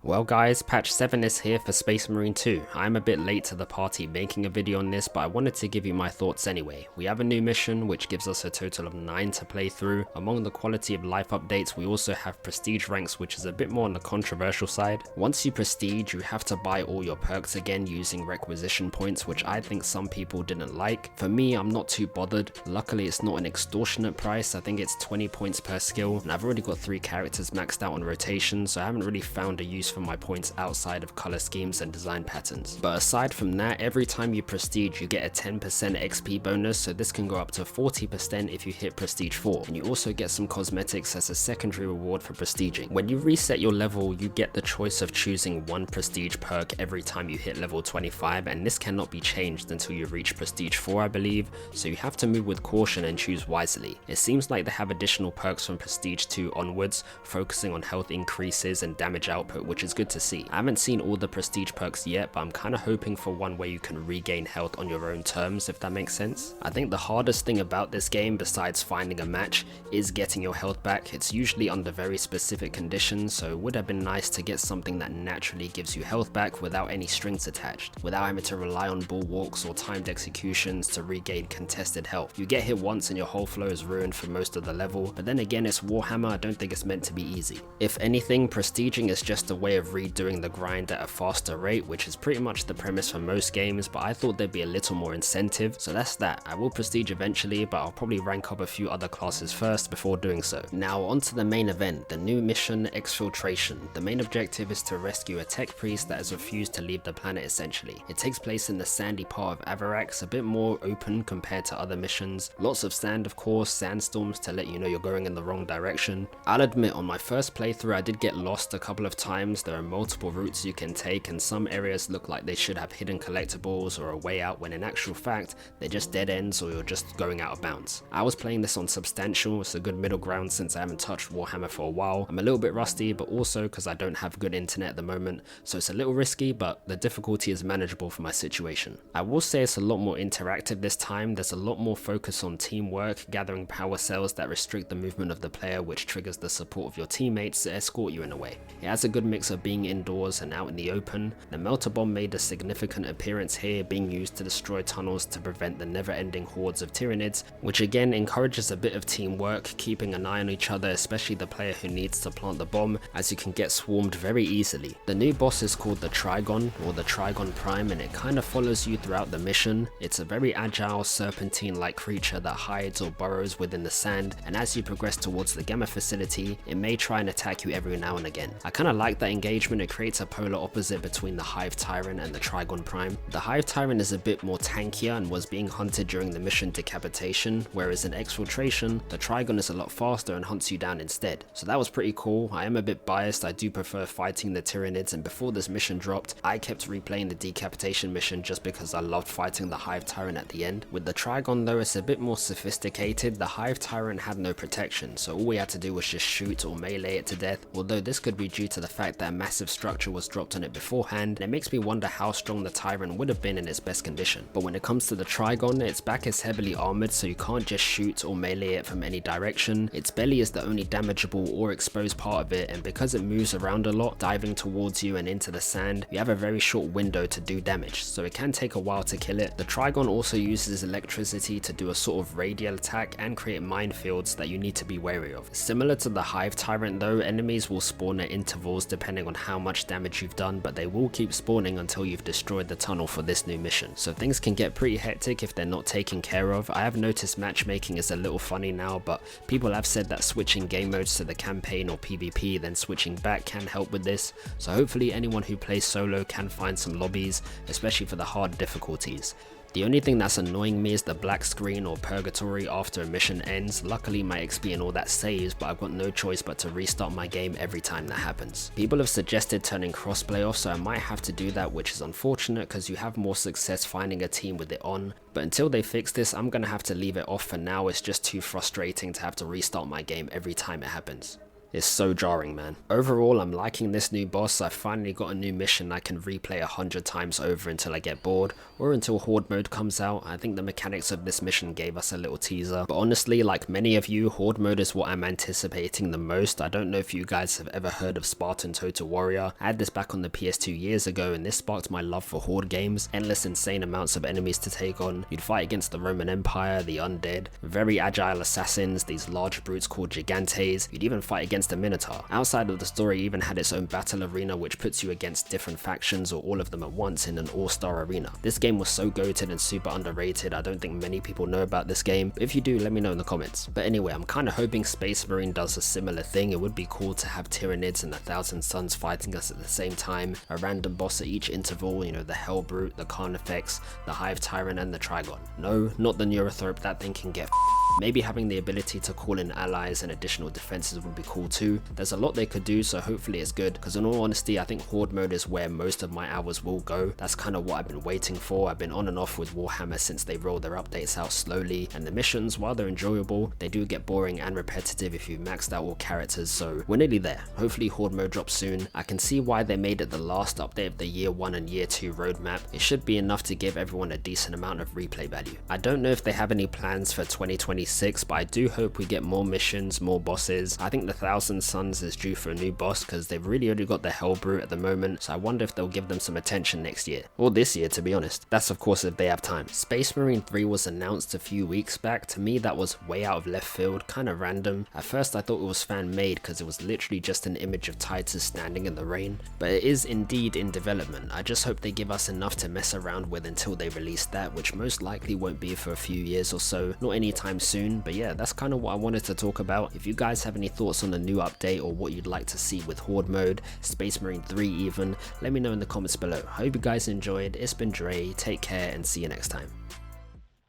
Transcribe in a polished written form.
Well guys, patch 7 is here for Space Marine 2. I'm a bit late to the party making a video on this, but I wanted to give you my thoughts anyway. We have a new mission which gives us a total of 9 to play through. Among the quality of life updates, we also have prestige ranks, which is a bit more on the controversial side. Once you prestige, you have to buy all your perks again using requisition points, which I think some people didn't like. For me, I'm not too bothered. Luckily, it's not an extortionate price. I think it's 20 points per skill, and I've already got 3 characters maxed out on rotation, so I haven't really found a use for my points outside of color schemes and design patterns. But aside from that, every time you prestige you get a 10% XP bonus, so this can go up to 40% if you hit prestige 4, and you also get some cosmetics as a secondary reward for prestiging. When you reset your level, you get the choice of choosing one prestige perk every time you hit level 25, and this cannot be changed until you reach prestige 4 I believe, so you have to move with caution and choose wisely. It seems like they have additional perks from prestige 2 onwards, focusing on health increases and damage output, which is good to see. I haven't seen all the prestige perks yet, but I'm kind of hoping for one where you can regain health on your own terms, if that makes sense. I think the hardest thing about this game, besides finding a match, is getting your health back. It's usually under very specific conditions, so it would have been nice to get something that naturally gives you health back without any strings attached, without having to rely on bulwarks or timed executions to regain contested health. You get hit once and your whole flow is ruined for most of the level, but then again it's Warhammer, I don't think it's meant to be easy. If anything, prestiging is just a way of redoing the grind at a faster rate, which is pretty much the premise for most games, but I thought there'd be a little more incentive, so that's that. I will prestige eventually, but I'll probably rank up a few other classes first before doing so. Now onto the main event, the new mission Exfiltration. The main objective is to rescue a tech priest that has refused to leave the planet essentially. It takes place in the sandy part of Avarax, a bit more open compared to other missions. Lots of sand of course, sandstorms to let you know you're going in the wrong direction. I'll admit on my first playthrough I did get lost a couple of times. There are multiple routes you can take, and some areas look like they should have hidden collectibles or a way out, when in actual fact they're just dead ends or you're just going out of bounds. I was playing this on substantial, it's a good middle ground since I haven't touched Warhammer for a while. I'm a little bit rusty, but also because I don't have good internet at the moment, so it's a little risky, but the difficulty is manageable for my situation. I will say it's a lot more interactive this time. There's a lot more focus on teamwork, gathering power cells that restrict the movement of the player, which triggers the support of your teammates to escort you in a way. It has a good mix of being indoors and out in the open. The melter bomb made a significant appearance here, being used to destroy tunnels to prevent the never-ending hordes of Tyranids, which again encourages a bit of teamwork, keeping an eye on each other, especially the player who needs to plant the bomb, as you can get swarmed very easily. The new boss is called the Trygon, or the Trygon Prime, and it kind of follows you throughout the mission. It's a very agile, serpentine-like creature that hides or burrows within the sand, and as you progress towards the Gamma facility, it may try and attack you every now and again. I kind of like that engagement. It creates a polar opposite between the Hive Tyrant and the Trygon Prime. The Hive Tyrant is a bit more tankier and was being hunted during the mission Decapitation, whereas in Exfiltration, the Trygon is a lot faster and hunts you down instead. So that was pretty cool. I am a bit biased, I do prefer fighting the Tyranids, and before this mission dropped, I kept replaying the Decapitation mission just because I loved fighting the Hive Tyrant at the end. With the Trygon though, it's a bit more sophisticated. The Hive Tyrant had no protection, so all we had to do was just shoot or melee it to death, although this could be due to the fact that a massive structure was dropped on it beforehand, and it makes me wonder how strong the Tyrant would have been in its best condition. But when it comes to the Trygon, its back is heavily armored, so you can't just shoot or melee it from any direction. Its belly is the only damageable or exposed part of it, and because it moves around a lot, diving towards you and into the sand, you have a very short window to do damage, so it can take a while to kill it. The Trygon also uses electricity to do a sort of radial attack and create minefields that you need to be wary of. Similar to the Hive Tyrant though, enemies will spawn at intervals depending on how much damage you've done, but they will keep spawning until you've destroyed the tunnel for this new mission. So things can get pretty hectic if they're not taken care of. I have noticed matchmaking is a little funny now, but people have said that switching game modes to the campaign or PvP then switching back can help with this, so hopefully anyone who plays solo can find some lobbies, especially for the hard difficulties. The only thing that's annoying me is the black screen or purgatory after a mission ends. Luckily my XP and all that saves, but I've got no choice but to restart my game every time that happens. People have suggested turning crossplay off, so I might have to do that, which is unfortunate because you have more success finding a team with it on. But until they fix this, I'm gonna have to leave it off for now. It's just too frustrating to have to restart my game every time it happens. is so jarring, man. Overall, I'm liking this new boss. I finally got a new mission I can replay 100 times over until I get bored, or until Horde mode comes out. I think the mechanics of this mission gave us a little teaser, but honestly, like many of you, Horde mode is what I'm anticipating the most. I don't know if you guys have ever heard of Spartan Total Warrior. I had this back on the PS2 years ago, and this sparked my love for Horde games. Endless insane amounts of enemies to take on. You'd fight against the Roman Empire, the undead, very agile assassins, these large brutes called Gigantes. You'd even fight against a Minotaur. Outside of the story, it even had its own battle arena which puts you against different factions or all of them at once in an all-star arena. This game was so goated and super underrated. I don't think many people know about this game, but if you do, let me know in the comments. But anyway, I'm kind of hoping Space Marine does a similar thing. It would be cool to have Tyranids and the Thousand Suns fighting us at the same time, a random boss at each interval, you know, the Hell Brute, the Carnifex, the Hive Tyrant and the Trygon. No, not the Neurothrope, that thing can get Maybe having the ability to call in allies and additional defenses would be cool too. There's a lot they could do, so hopefully it's good, because in all honesty, I think Horde mode is where most of my hours will go. That's kind of what I've been waiting for. I've been on and off with Warhammer since they rolled their updates out slowly, and the missions, while they're enjoyable, they do get boring and repetitive if you've maxed out all characters, so we're nearly there. Hopefully Horde mode drops soon. I can see why they made it the last update of the year 1 and year 2 roadmap. It should be enough to give everyone a decent amount of replay value. I don't know if they have any plans for 2026, but I do hope we get more missions, more bosses. I think the Thousand Suns is due for a new boss because they've really only got the Hell Brute at the moment, so I wonder if they'll give them some attention next year. Or this year, to be honest. That's of course if they have time. Space Marine 3 was announced a few weeks back. To me that was way out of left field, kind of random. At first I thought it was fan made because it was literally just an image of Titus standing in the rain, but it is indeed in development. I just hope they give us enough to mess around with until they release that, which most likely won't be for a few years or so, not anytime soon. But yeah, that's kind of what I wanted to talk about. If you guys have any thoughts on the new update or what you'd like to see with Horde mode, Space Marine 3 even, let me know in the comments below. I hope you guys enjoyed. It's been Dre, take care and see you next time.